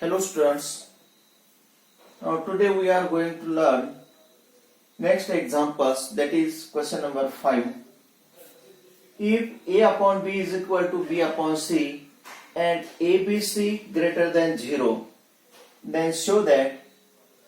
Hello students, now today we are going to learn next examples, that is question number 5. If A upon B is equal to B upon C and ABC greater than 0, then show that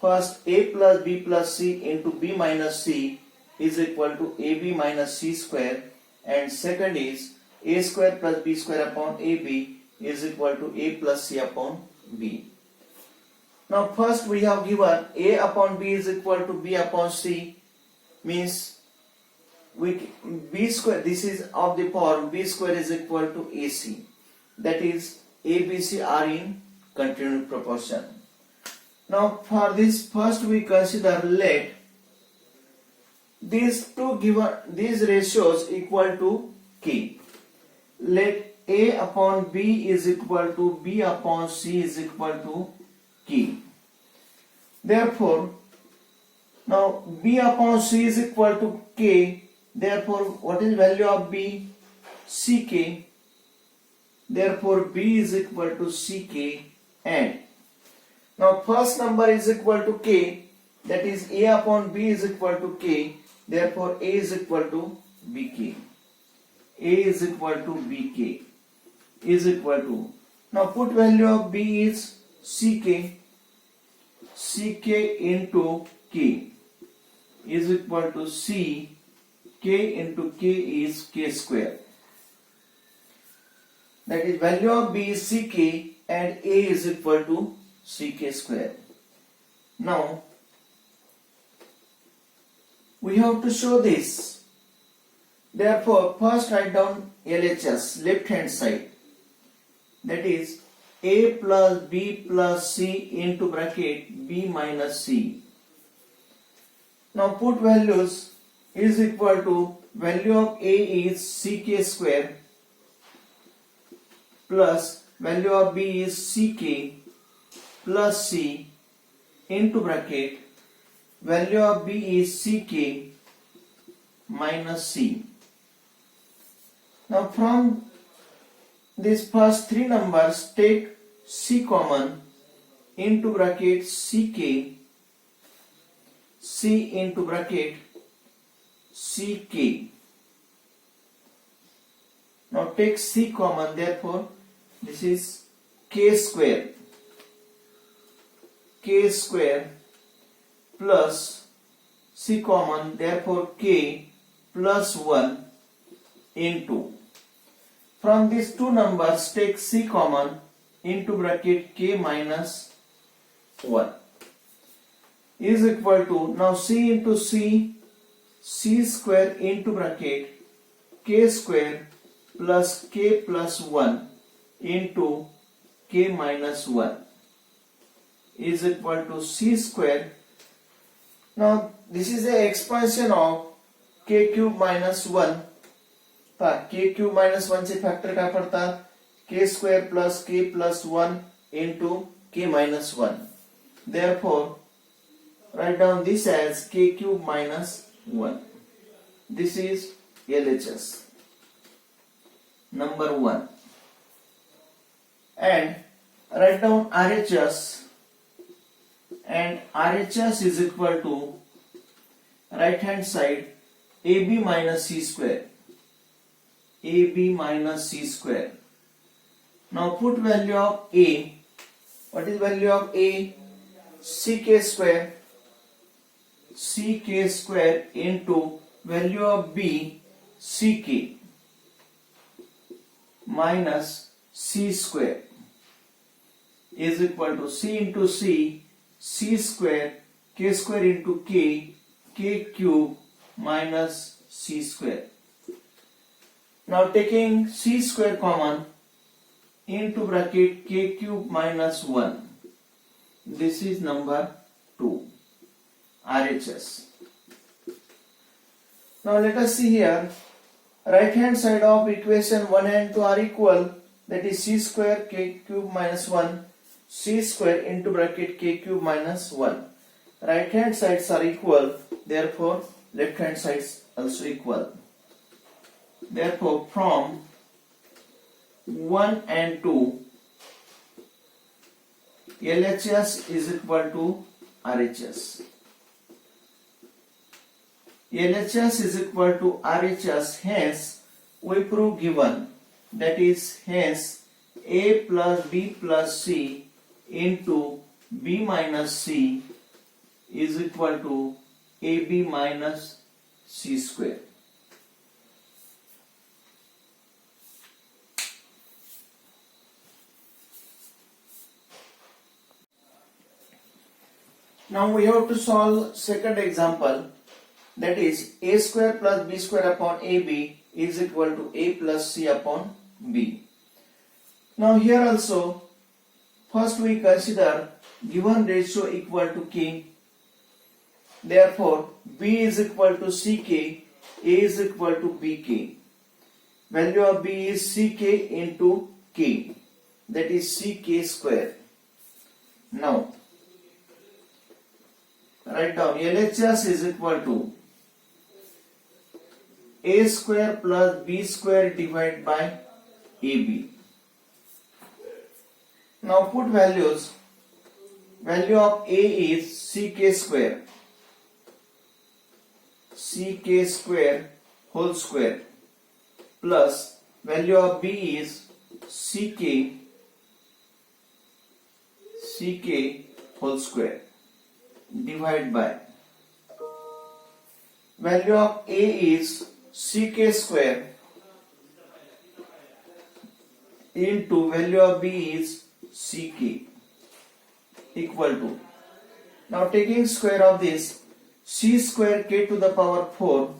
first A plus B plus C into B minus C is equal to AB minus C square, and second is A square plus B square upon AB is equal to A plus C upon B. Now first we have given A upon B is equal to B upon C, means B square, this is of the form B square is equal to AC, that is ABC are in continued proportion. Now for this first we consider let these ratios equal to K. Let A upon B is equal to B upon C is equal to K. Therefore, now B upon C is equal to K. Therefore, what is value of B? Ck. Therefore, B is equal to Ck, and now first number is equal to K, that is A upon B is equal to K. Therefore, A is equal to Bk. A is equal to Bk is equal to, now put value of B is Ck. Ck into K is equal to C. K into K is K square. That is value of B is Ck and A is equal to Ck square. Now we have to show this. Therefore, first write down LHS, left hand side. That is A plus B plus C into bracket B minus C. Now put values is equal to, value of A is Ck square plus value of B is Ck plus C into bracket value of B is Ck minus C. Now from these first three numbers take C common, into bracket Ck, C into bracket Ck. Now take C common, therefore this is K square plus C common, therefore K plus 1 into, from these two numbers take C common, into bracket K minus 1 is equal to, now C into C, C square into bracket K square plus K plus 1 into K minus 1 is equal to C square. Now this is the expansion of K cube minus 1. K cube minus 1 से factor क्या पड़ता? K square plus K plus 1 into K minus 1. Therefore, write down this as K cube minus 1. This is LHS number 1. And write down RHS, and RHS is equal to right hand side AB minus C square. AB minus C square. Now put value of A. What is value of A? Ck square. Ck square into value of B, Ck minus C square is equal to C into C, C square, K square into K, K cube minus C square. Now taking C square common, into bracket K cube minus 1. This is number 2, RHS. Now let us see here, right hand side of equation 1 and 2 are equal, that is C square K cube minus 1, C square into bracket K cube minus 1. Right hand sides are equal, therefore left hand sides also equal. Therefore from 1 and 2 LHS is equal to RHS. LHS is equal to RHS, hence we prove given, that is hence A plus B plus C into B minus C is equal to AB minus C square. Now we have to solve second example, that is A square plus B square upon AB is equal to A plus C upon B. Now here also, first we consider given ratio equal to K. Therefore, B is equal to CK, A is equal to BK. Value of B is CK into K, that is CK square. Now, write down LHS is equal to A square plus B square divided by AB. Now put values. Value of A is CK square. CK square whole square plus value of B is CK whole square divided by value of A is CK square into value of B is CK equal to, now taking square of this, C square K to the power 4,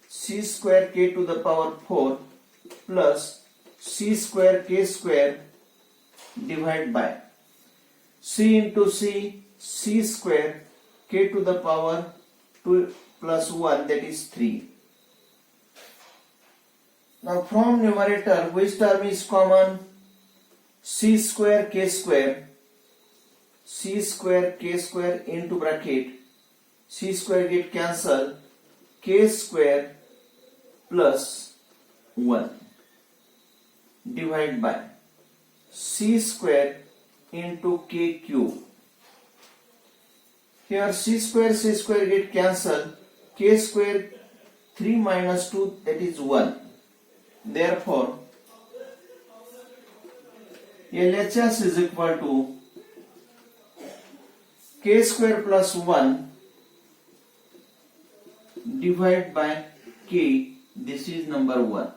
C square K to the power 4 plus C square K square divided by C into C, C square K to the power 2 plus 1, that is 3. Now from numerator, which term is common? C square K square. C square K square into bracket. C square get cancelled. K square plus 1 divided by C square into K cube. Here C square get cancelled. K square 3 minus 2, that is 1. Therefore, LHS is equal to K square plus 1 divided by K, this is number 1.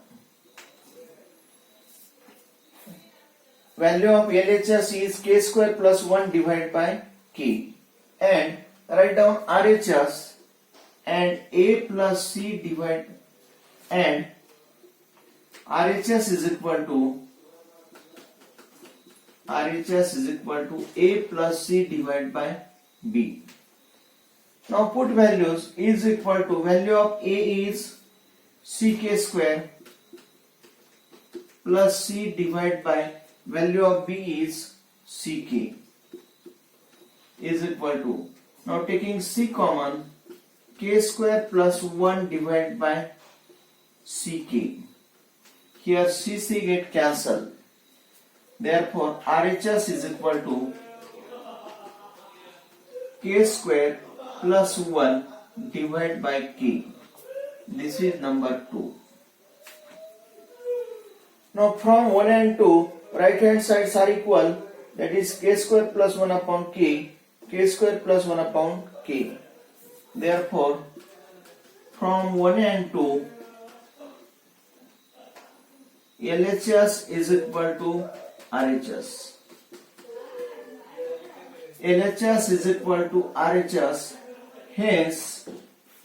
Value of LHS is K square plus 1 divided by K, and write down RHS and A plus C divided, and RHS is equal to A plus C divided by B. Now put values. Is equal to value of A is CK square plus C divided by value of B is CK is equal to, now taking C common, K square plus 1 divided by CK. Here CC get cancelled. Therefore, RHS is equal to K square plus 1 divided by K. This is number 2. Now from 1 and 2, right hand sides are equal, that is K square plus 1 upon K, K square plus 1 upon K. Therefore, from 1 and 2, LHS is equal to RHS. LHS is equal to RHS. Hence,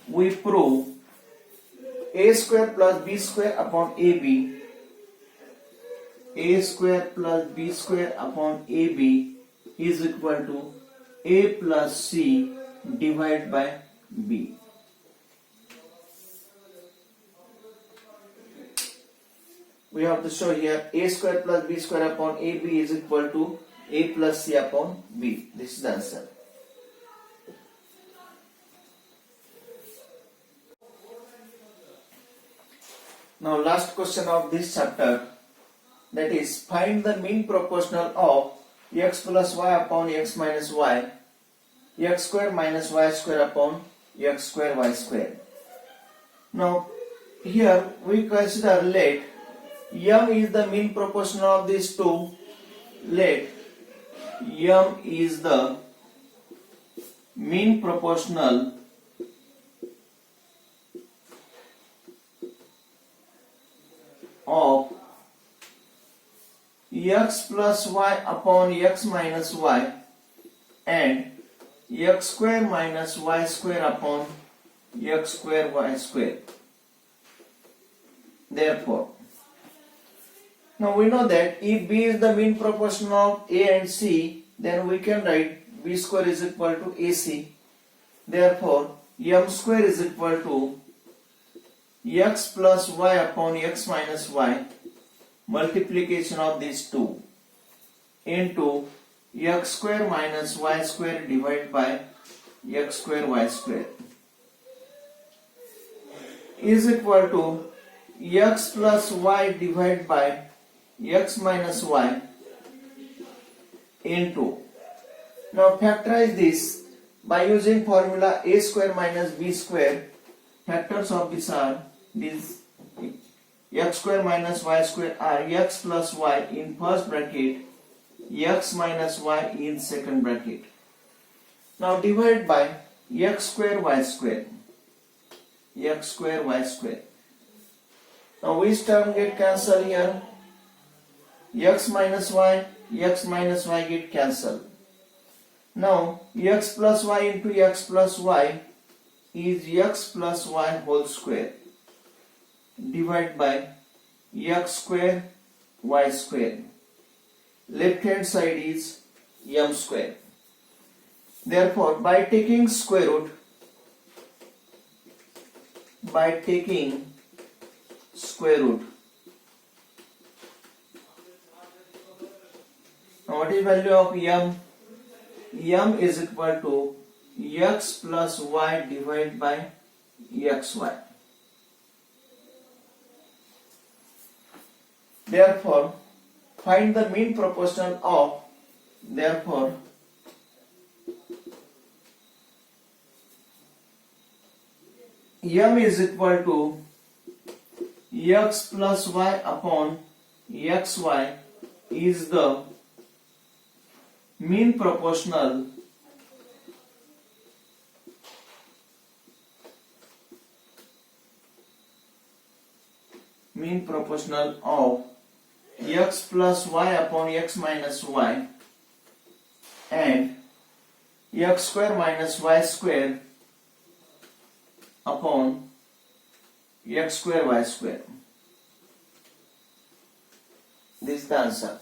we prove A square plus B square upon AB. A square plus B square upon AB is equal to A plus C divided by B. We have to show here A square plus B square upon AB is equal to A plus C upon B. This is the answer. Now last question of this chapter, that is find the mean proportional of x plus y upon x minus y, x square minus y square upon x square y square. Now here we consider let m is the mean proportional of these two. Let m is the mean proportional of x plus y upon x minus y and x square minus y square upon x square y square. Therefore, now we know that if b is the mean proportion of a and c, then we can write b square is equal to ac. Therefore, m square is equal to x plus y upon x minus y, multiplication of these two, into x square minus y square divided by x square y square, is equal to x plus y divided by x minus y into, now factorize this by using formula a square minus b square. Factors of this are this x square minus y square are x plus y in first bracket, x minus y in second bracket. Now divide by x square y square, x square y square. Now which term get cancelled here? X minus y get cancelled. Now x plus y into x plus y is x plus y whole square divided by x square y square. Left hand side is m square. Therefore, by taking square root, now what is value of m? M is equal to x plus y divided by xy. Therefore, find the mean proportion of, therefore, m is equal to x plus y upon xy is the mean proportional of x plus y upon x minus y and x square minus y square upon x square y square. This is the answer.